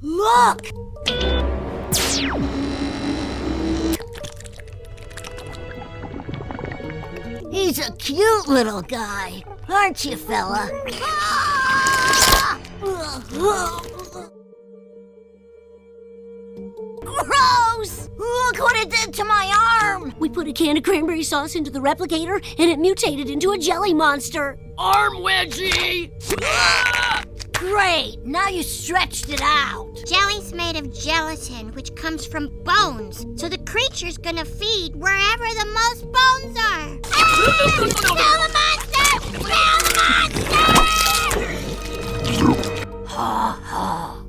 Look! He's a cute little guy, aren't you, fella? Gross! Look what it did to my arm! We put a can of cranberry sauce into the replicator, and it mutated into a jelly monster. Arm wedgie! Great, now you stretched it out. Jelly's made of gelatin, which comes from bones. So the creature's gonna feed wherever the most bones are. Kill the monster! Kill the monster! Ha ha.